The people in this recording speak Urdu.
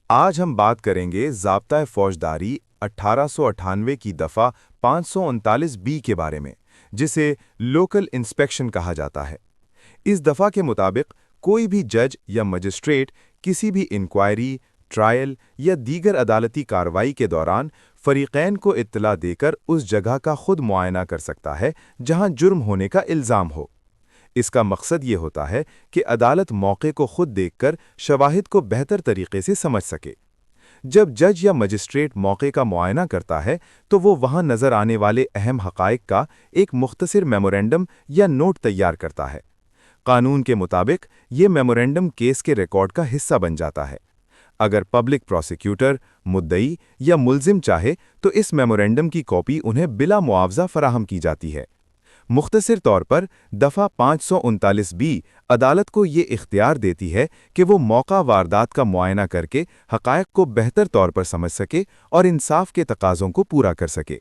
آج ہم بات کریں گے ضابطۂ فوجداری 1898 کی دفعہ 539 بی کے بارے میں، جسے لوکل انسپیکشن کہا جاتا ہے۔ اس دفعہ کے مطابق کوئی بھی جج یا مجسٹریٹ کسی بھی انکوائری، ٹرائل یا دیگر عدالتی کارروائی کے دوران فریقین کو اطلاع دے کر اس جگہ کا خود معائنہ کر سکتا ہے جہاں جرم ہونے کا الزام ہو۔ اس کا مقصد یہ ہوتا ہے کہ عدالت موقع کو خود دیکھ کر شواہد کو بہتر طریقے سے سمجھ سکے۔ جب جج یا مجسٹریٹ موقع کا معائنہ کرتا ہے تو وہ وہاں نظر آنے والے اہم حقائق کا ایک مختصر میمورنڈم یا نوٹ تیار کرتا ہے۔ قانون کے مطابق یہ میمورنڈم کیس کے ریکارڈ کا حصہ بن جاتا ہے۔ اگر پبلک پراسیکیوٹر، مدعی یا ملزم چاہے تو اس میمورنڈم کی کاپی انہیں بلا معاوضہ فراہم کی جاتی ہے۔ مختصر طور پر دفعہ 539 بی عدالت کو یہ اختیار دیتی ہے کہ وہ موقع واردات کا معائنہ کر کے حقائق کو بہتر طور پر سمجھ سکے اور انصاف کے تقاضوں کو پورا کر سکے۔